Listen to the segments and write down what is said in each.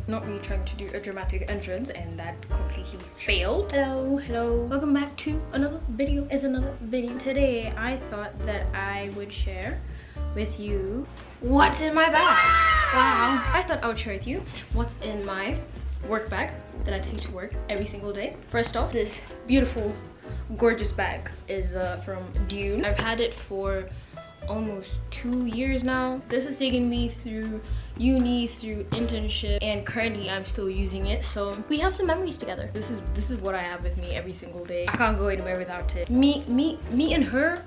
not really trying to do a dramatic entrance, and that completely failed. Hello, welcome back to another video. Today I thought that I would share with you what's in my bag. Wow, I thought I would share with you what's in my work bag that I take to work every single day. First off, this beautiful gorgeous bag is from Dune. I've had it for almost 2 years now. This has taken me through uni, through internship, and currently I'm still using it, so we have some memories together. This is what I have with me every single day. I can't go anywhere without it. Me and her,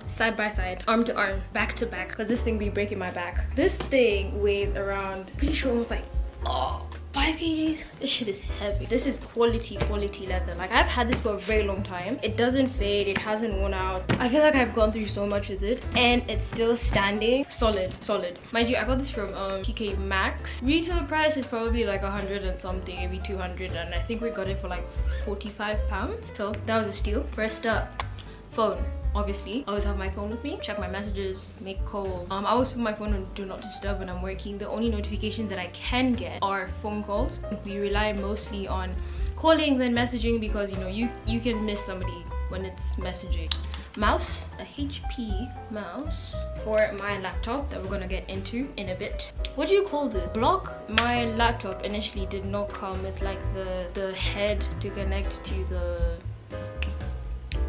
side by side, arm to arm, back to back, because this thing be breaking my back. This thing weighs around, pretty sure almost like 5 kgs. This shit is heavy. This is quality leather. Like, I've had this for a very long time. It doesn't fade, it hasn't worn out. I feel like I've gone through so much with it, and it's still standing solid. Mind you, I got this from TK Maxx. Retail price is probably like 100 and something, maybe 200, and I think we got it for like 45 pounds, so that was a steal. First up, phone. Obviously, I always have my phone with me, check my messages, make calls. I always put my phone on do not disturb when I'm working. The only notifications that I can get are phone calls. We rely mostly on calling than messaging, because you know, you can miss somebody when it's messaging. Mouse, a HP mouse for my laptop that we're gonna get into in a bit. What do you call this? Block? My laptop initially did not come with like the head to connect to the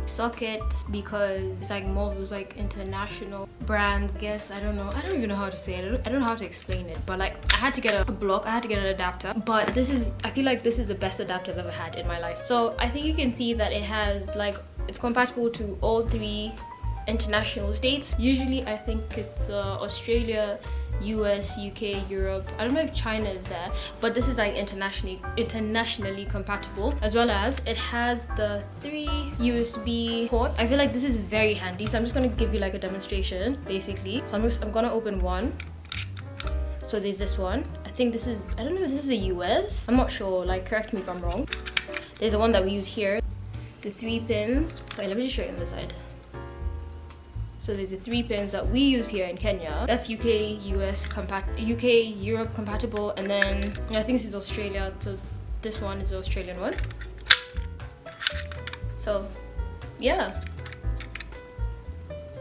socket, because it's like more of those like international brands, I guess. I don't even know how to say it. I don't know how to explain it, but like, I had to get a block, I had to get an adapter. But I feel like this is the best adapter I've ever had in my life. So I think you can see that it has like, it's compatible to all 3 international states. Usually I think it's Australia, US, UK, Europe. I don't know if China is there, but this is like internationally compatible, as well as it has the 3 USB ports. I feel like this is very handy, so I'm just gonna give you like a demonstration basically. So I'm gonna open one. So there's this one. I think this is, I don't know if this is a US, I'm not sure, like correct me if I'm wrong. There's the one that we use here, the 3 pins. Wait, let me just show it on the side. So there's the 3 pins that we use here in Kenya. That's UK, Europe compatible, and then I think this is Australia. So this one is the Australian one. So yeah,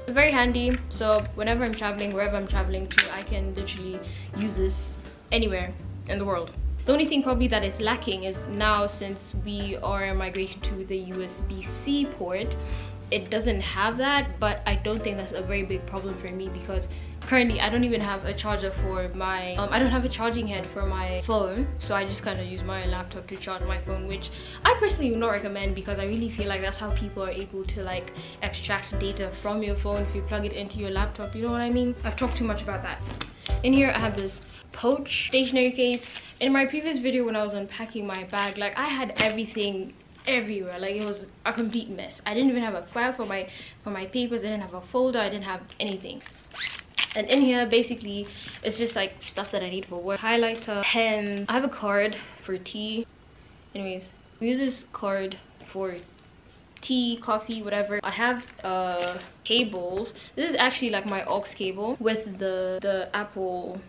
very handy. So whenever I'm traveling, wherever I'm traveling to, I can literally use this anywhere in the world. The only thing probably that it's lacking is now, since we are migrating to the USB-C port, it doesn't have that, but I don't think that's a very big problem for me, because currently I don't even have a charger for my I don't have a charging head for my phone, so I just kind of use my laptop to charge my phone, which I personally would not recommend, because I really feel like that's how people are able to like extract data from your phone if you plug it into your laptop, you know what I mean? I've talked too much about that. In here I have this Pouch stationery case. In my previous video when I was unpacking my bag, like, I had everything everywhere. Like, it was a complete mess. I didn't even have a file for my papers. I didn't have a folder. I didn't have anything. And in here basically it's just like stuff that I need for work: highlighter, pen. I have a card for tea. Anyways, we use this card for tea, coffee, whatever. I have cables. This is actually like my aux cable with the Apple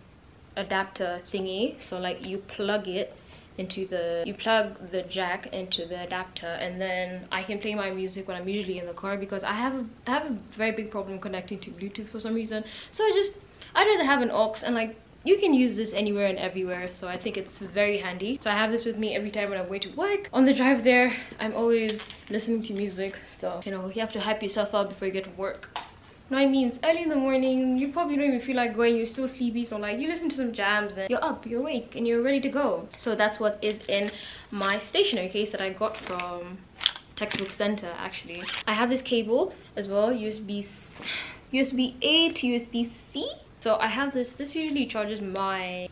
adapter thingy. So like, you plug it into you plug the jack into the adapter, and then I can play my music when I'm usually in the car, because I have a very big problem connecting to Bluetooth for some reason. So I'd rather have an aux, and like, you can use this anywhere and everywhere, so I think it's very handy. So I have this with me every time when I'm going to work. On the drive there, I'm always listening to music, so you know, you have to hype yourself up before you get to work. No, I mean, it's early in the morning, you probably don't even feel like going, you're still sleepy, so like, you listen to some jams and you're up, you're awake, and you're ready to go. So that's what is in my stationery case that I got from Textbook Center, actually. I have this cable as well, USB-A to USB-C. So I have this usually charges my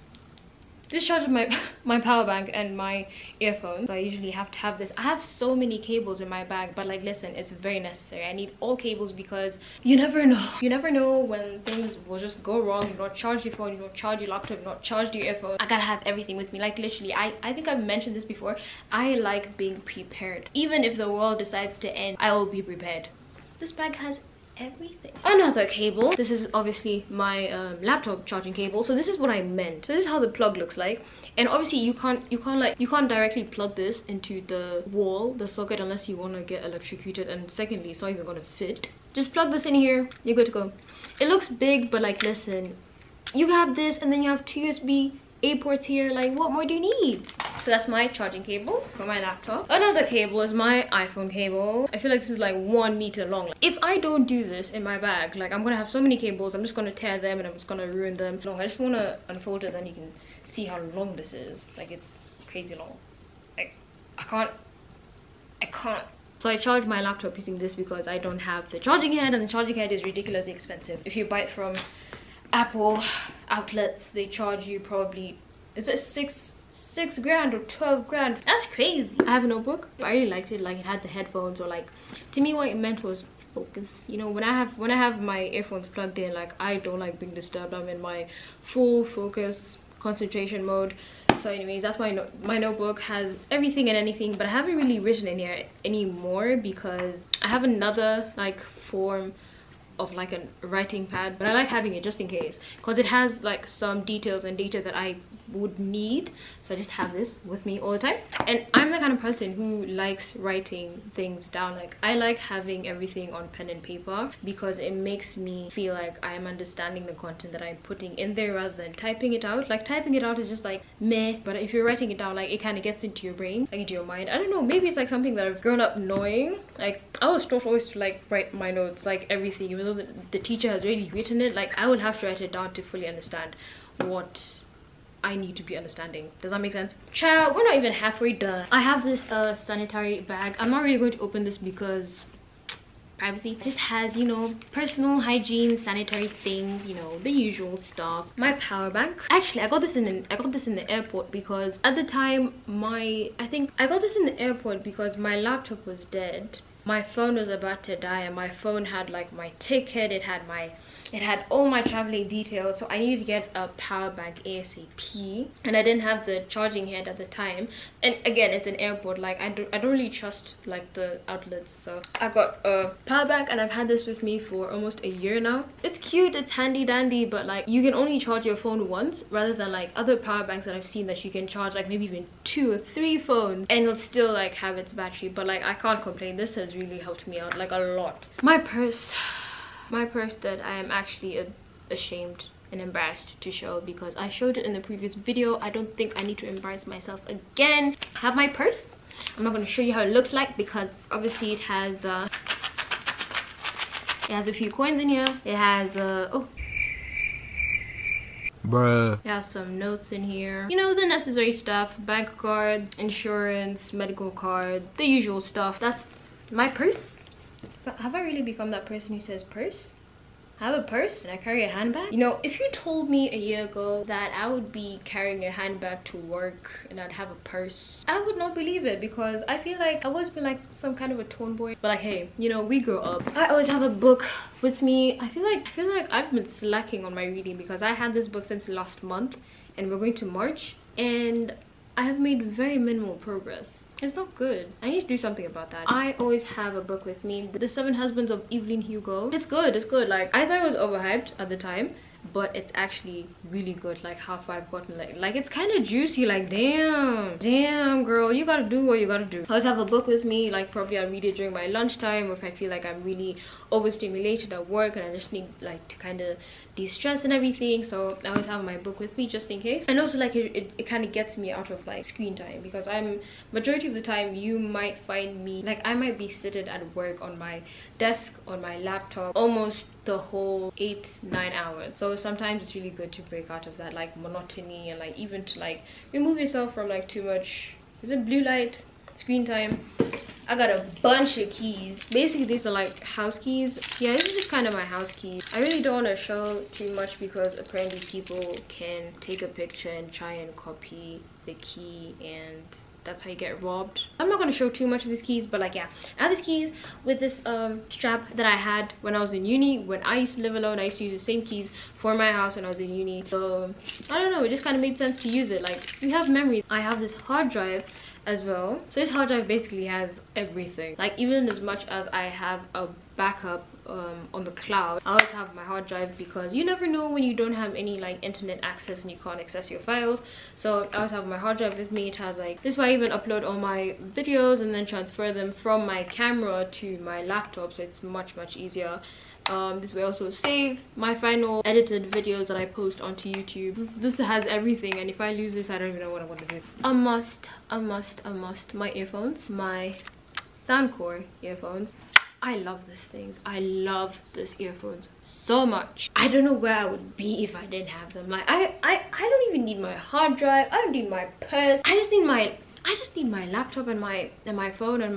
power bank and my earphones. So I usually have to have this. I have so many cables in my bag, but like, listen, it's very necessary. I need all cables, because you never know when things will just go wrong. You don't charge your phone, you don't charge your laptop, you don't charge your earphones. I gotta have everything with me. Like, literally, I think I've mentioned this before, I like being prepared. Even if the world decides to end, I will be prepared. This bag has everything. Another cable. This is obviously my laptop charging cable. So this is what I meant. So this is how the plug looks like. And obviously you can't directly plug this into the wall, the socket, unless you want to get electrocuted. And secondly, it's not even gonna fit. Just plug this in here, you're good to go. It looks big, but like, listen, you have this and then you have 2 USB-A ports here. Like, what more do you need? So that's my charging cable for my laptop. Another cable is my iPhone cable. I feel like this is like 1 meter long. If I don't do this in my bag, like, I'm gonna have so many cables, I'm just gonna tear them and I'm just gonna ruin them. No, I just wanna unfold it, then you can see how long this is. Like, it's crazy long. Like, I can't. So I charge my laptop using this because I don't have the charging head, and the charging head is ridiculously expensive. If you buy it from Apple outlets, they charge you probably, is it six grand or 12 grand? That's crazy. I have a notebook. I really liked it. Like, it had the headphones, or like, to me what it meant was focus. You know, when I have my earphones plugged in, like, I don't like being disturbed. I'm in my full focus concentration mode. So anyways, that's my notebook. Has everything and anything, but I haven't really written in here anymore because I have another like form of like a writing pad, but I like having it just in case because it has like some details and data that I would need. So I just have this with me all the time. And I'm the kind of person who likes writing things down. Like, I like having everything on pen and paper because it makes me feel like I'm understanding the content that I'm putting in there rather than typing it out. Like, typing it out is just like meh, but if you're writing it down, like, it kind of gets into your brain, like into your mind. I don't know, maybe it's like something that I've grown up knowing. Like, I was taught always to like write my notes, like everything, even though the teacher has really written it. Like, I would have to write it down to fully understand what I need to be understanding. Does that make sense? Child, we're not even halfway done. I have this sanitary bag. I'm not really going to open this because privacy. It just has, you know, personal hygiene, sanitary things, you know, the usual stuff. My power bank. Actually, I got this in the airport because at the time I got this in the airport because my laptop was dead. My phone was about to die, and my phone had like my ticket, it had all my traveling details, so I needed to get a power bank ASAP, and I didn't have the charging head at the time. And again, it's an airport, like I don't really trust like the outlets, so I got a power bank, and I've had this with me for almost a year now. It's cute, it's handy dandy, but like, you can only charge your phone once rather than like other power banks that I've seen that you can charge like maybe even 2 or 3 phones and it'll still like have its battery. But like, I can't complain. This has really helped me out like a lot. My purse that I am actually ashamed and embarrassed to show because I showed it in the previous video. I don't think I need to embarrass myself again. I have my purse. I'm not going to show you how it looks like because obviously it has a few coins in here. It has oh, bruh. It has some notes in here, you know, the necessary stuff, bank cards, insurance, medical card, the usual stuff. That's my purse. Have I really become that person who says purse? I have a purse and I carry a handbag? You know, if you told me a year ago that I would be carrying a handbag to work and I'd have a purse, I would not believe it because I feel like I've always been like some kind of a tomboy. But like, hey, you know, we grow up. I always have a book with me. I feel like I've been slacking on my reading because I had this book since last month and we're going to March and I have made very minimal progress. It's not good. I need to do something about that. I always have a book with me. The 7 Husbands of Evelyn Hugo. It's good, it's good. Like, I thought it was overhyped at the time, but it's actually really good. Like, how far I've gotten, like it's kind of juicy. Like, damn girl, you gotta do what you gotta do. I always have a book with me. Like, probably I'll read it during my lunchtime, or if I feel like I'm really overstimulated at work and I just need like to kind of de-stress and everything. So I always have my book with me just in case. And also like it kind of gets me out of like screen time because majority of the time you might find me like I might be seated at work on my desk on my laptop almost the whole 8-9 hours. So sometimes it's really good to break out of that like monotony and like even to like remove yourself from like too much, is it blue light, screen time. I got a bunch of keys. Basically these are like house keys. Yeah, this is just kind of my house keys. I really don't want to show too much because apparently people can take a picture and try and copy the key and that's how you get robbed. I'm not going to show too much of these keys, but like, yeah, I have these keys with this strap that I had when I was in uni. When I used to live alone, I used to use the same keys for my house when I was in uni. So I don't know, it just kind of made sense to use it. Like, you have memories. I have this hard drive as well. So this hard drive basically has everything. Like, even as much as I have a backup on the cloud. I always have my hard drive because you never know when you don't have any like internet access and you can't access your files. So I always have my hard drive with me. It has like this, way I even upload all my videos and then transfer them from my camera to my laptop, so it's much easier. This way I also save my final edited videos that I post onto YouTube. This has everything, and if I lose this, I don't even know what I'm gonna do. A must, my earphones, my Soundcore earphones. I love these things. I love these earphones so much. I don't know where I would be if I didn't have them. Like I don't even need my hard drive. I don't need my purse. I just need my laptop and my phone and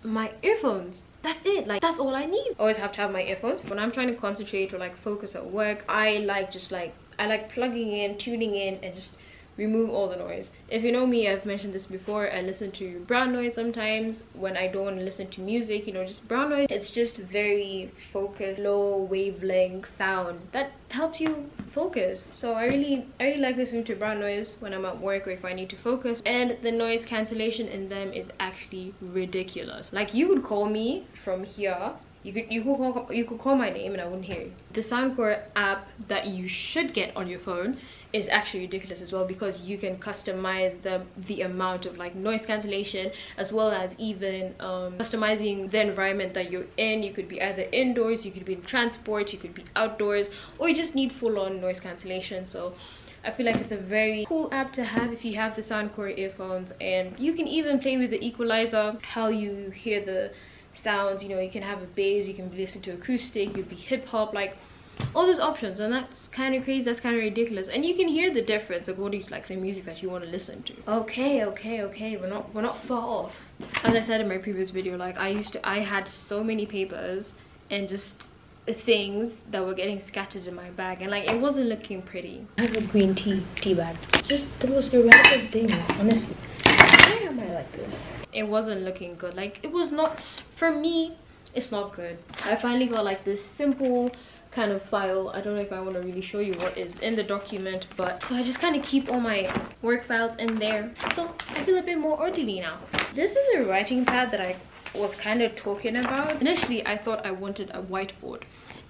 my earphones. That's it. Like that's all I need. Always have to have my earphones when I'm trying to concentrate or like focus at work. I like plugging in, tuning in, and just remove all the noise. If you know me, I've mentioned this before, I listen to brown noise sometimes when I don't want to listen to music, you know, just brown noise. It's just very focused, low wavelength sound that helps you focus. So I really like listening to brown noise when I'm at work or if I need to focus. And the noise cancellation in them is actually ridiculous. Like you could call me from here, you could call my name and I wouldn't hear you. The Soundcore app that you should get on your phone is actually ridiculous as well, because you can customize the amount of like noise cancellation, as well as even customizing the environment that you're in. You could be either indoors, you could be in transport, you could be outdoors, or you just need full-on noise cancellation. So I feel like it's a very cool app to have if you have the Soundcore earphones. And you can even play with the equalizer, how you hear the sounds. You know, you can have a bass, you can listen to acoustic, you could be hip-hop, like all those options. And that's kind of crazy, that's kind of ridiculous, and you can hear the difference according to like the music that you want to listen to. Okay, we're not far off. As I said in my previous video, like I had so many papers and just things that were getting scattered in my bag, and like it wasn't looking pretty. I have a green tea bag. Just the most irrelevant things, honestly. Why am I like this? It wasn't looking good. Like it was not, for me, it's not good. I finally got like this simple kind of file. I don't know if I want to really show you what is in the document, but so I just kind of keep all my work files in there, so I feel a bit more orderly now. This is a writing pad that I was kind of talking about. Initially I thought I wanted a whiteboard,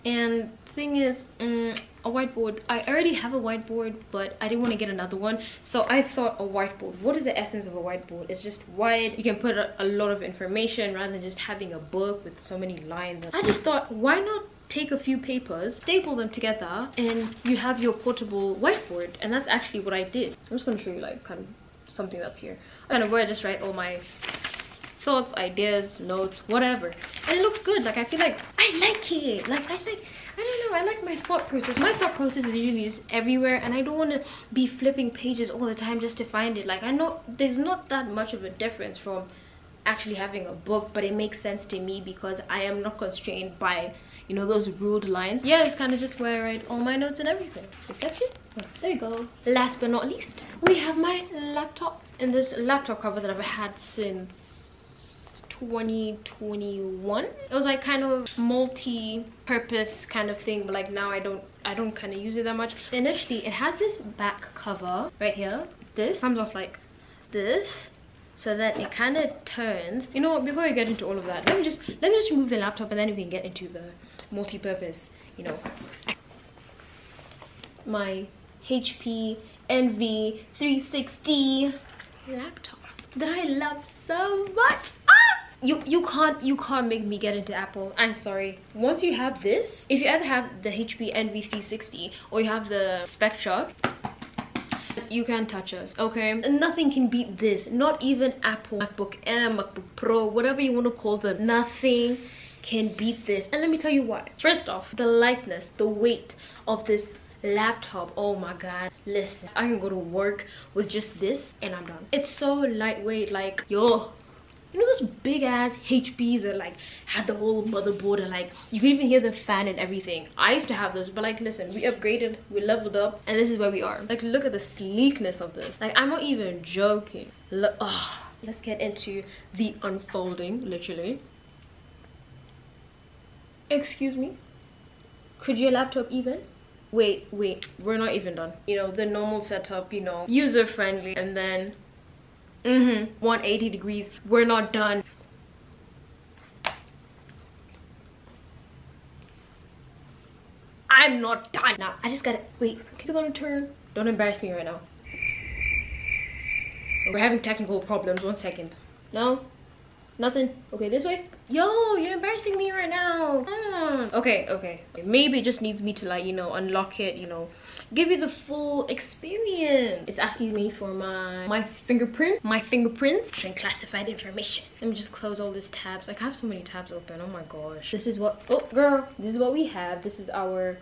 and the thing is, a whiteboard, I already have a whiteboard, but I didn't want to get another one. So I thought, a whiteboard, what is the essence of a whiteboard? It's just wide, you can put a lot of information rather than just having a book with so many lines. I just thought, why not take a few papers, staple them together, and you have your portable whiteboard. And that's actually what I did. I'm just going to show you like kind of something that's here, kind of where I just write all my thoughts, ideas, notes, whatever, and it looks good. Like I feel like I like it. Like I don't know, I like my thought process. My thought process is usually just everywhere, and I don't want to be flipping pages all the time just to find it. Like I know there's not that much of a difference from actually having a book, but it makes sense to me because I am not constrained by, you know, those ruled lines. Yeah, it's kind of just where I write all my notes and everything. Reflection? Oh, there you go. Last but not least, we have my laptop. And this laptop cover that I've had since 2021. It was like kind of multi-purpose kind of thing, but like now I don't kind of use it that much. Initially it has this back cover right here. This comes off like this, so that it kind of turns. You know what, before I get into all of that, let me just remove the laptop, and then we can get into the multi-purpose, you know, my HP Envy 360 laptop that I love so much. You can't make me get into Apple. I'm sorry. Once you have this, if you either have the HP Envy 360 or you have the Spectra, you can't touch us, okay? Nothing can beat this. Not even Apple MacBook Air, MacBook Pro, whatever you want to call them. Nothing can beat this. And let me tell you why. First off, the lightness, the weight of this laptop. Oh my god, listen, I can go to work with just this and I'm done. It's so lightweight. Like, yo, you know those big ass HPs that like had the whole motherboard and like you could even hear the fan and everything? I used to have those, but like listen, we upgraded, we leveled up, and this is where we are. Like look at the sleekness of this. Like I'm not even joking. Look, oh, let's get into the unfolding, literally. Excuse me, could your laptop even? Wait, we're not even done. You know, the normal setup, you know, user friendly, and then 180 degrees. We're not done. I'm not done. Now, I just gotta, wait, is it gonna turn? Don't embarrass me right now. We're having technical problems, 1 second. No? Nothing? Okay, this way? Yo, you're embarrassing me right now. Okay. Maybe it just needs me to, like, you know, unlock it, you know, give you the full experience. It's asking me for my fingerprints and classified information. Let me just close all these tabs. Like, I have so many tabs open. Oh my gosh. This is what, oh girl, this is what we have. This is our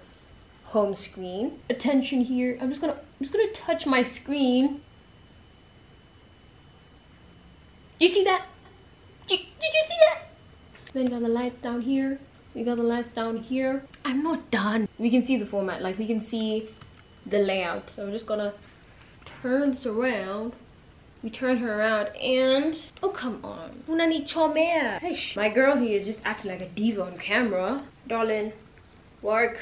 home screen. Attention here. I'm just gonna touch my screen. You see that? Did you see that? Then got the lights down here. We got the lights down here. I'm not done. We can see the format, like we can see the layout. So I'm just gonna turn this around. We turn her around and, oh come on. Unani chomea. Hey, my girl here is just acting like a diva on camera. Darling, work.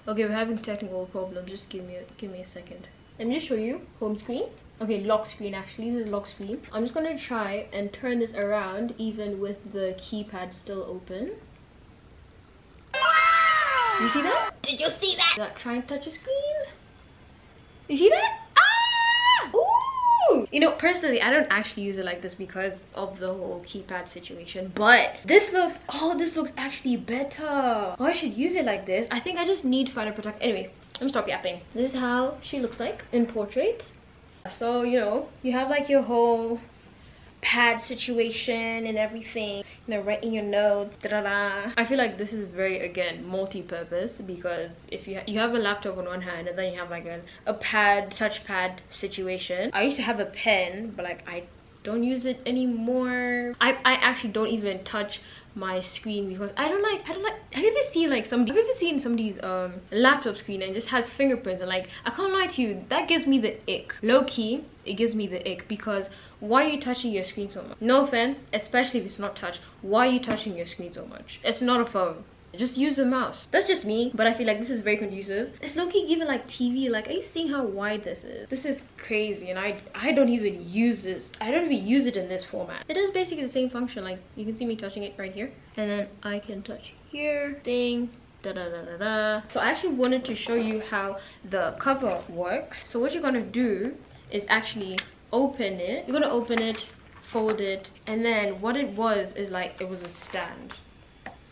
Okay, we're having technical problems. Just give me a second. Let me just show you home screen. Okay, lock screen actually. This is lock screen. I'm just gonna try and turn this around even with the keypad still open. You see that? Did you see that? Try and touch a screen. You see that? Ah! Ooh! You know, personally, I don't actually use it like this because of the whole keypad situation. But this looks, oh, this looks actually better. Oh, I should use it like this. I think I just need Final Protect. Anyways, let me stop yapping. This is how she looks like in portrait. So, you know, you have like your whole pad situation and everything, you know, writing your notes, I feel like this is very, again, multi-purpose, because if you have a laptop on one hand and then you have like a pad, touchpad situation. I used to have a pen, but like I don't use it anymore. I actually don't even touch my screen because I don't like, have you ever seen somebody's laptop screen and it just has fingerprints, and like, I can't lie to you, that gives me the ick. Low-key, it gives me the ick, because why are you touching your screen so much? No offense, especially if it's not touch, why are you touching your screen so much? It's not a phone. Just use a mouse. That's just me, but I feel like this is very conducive. It's low-key even like TV. Like, are you seeing how wide this is? This is crazy, and I don't even use this. I don't even use it in this format. It does basically the same function. Like, you can see me touching it right here, and then I can touch here, thing, da da da da da. So I actually wanted to show you how the cover works. So what you're gonna do is actually open it. You're gonna open it, fold it, and then what it was is like, it was a stand.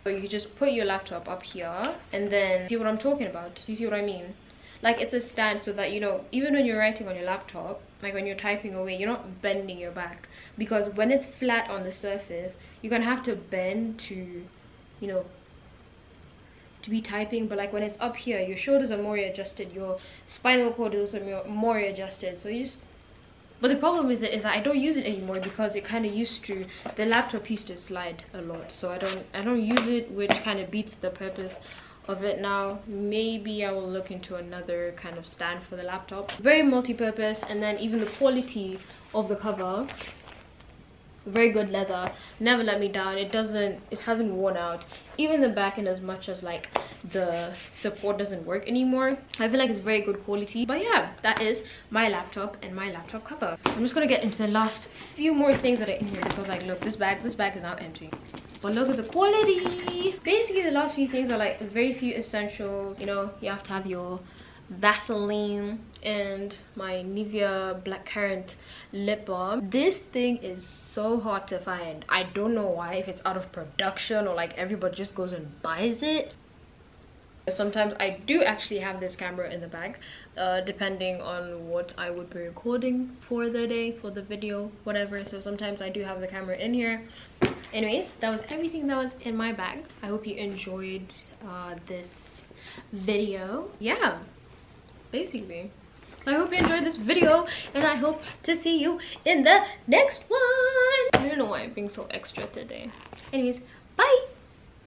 So you just put your laptop up here, and then see what I'm talking about? You see what I mean? Like, it's a stand so that, you know, even when you're writing on your laptop, like when you're typing away, you're not bending your back, because when it's flat on the surface, you're gonna have to bend to, you know, to be typing. But like when it's up here, your shoulders are more adjusted, your spinal cord is also more adjusted. So you just, but the problem with it is that I don't use it anymore, because it kind of used to, the laptop used to slide a lot, so I don't use it, which kind of beats the purpose of it now. Maybe I will look into another kind of stand for the laptop. Very multi-purpose. And then even the quality of the cover, very good leather, never let me down. It hasn't worn out. Even the back, and as much as like the support doesn't work anymore, I feel like it's very good quality. But yeah, that is my laptop and my laptop cover. I'm just gonna get into the last few more things that are in here, because like, look, this bag is now empty, but look at the quality. Basically the last few things are like very few essentials. You know, you have to have your Vaseline and my Nivea Blackcurrant lip balm. This thing is so hard to find. I don't know why, if it's out of production or like everybody just goes and buys it. Sometimes I do actually have this camera in the bag, depending on what I would be recording for the day, for the video, whatever. So sometimes I do have the camera in here. Anyways, that was everything that was in my bag. I hope you enjoyed this video. Yeah, basically. So I hope you enjoyed this video, and I hope to see you in the next one. I don't know why I'm being so extra today. Anyways, bye.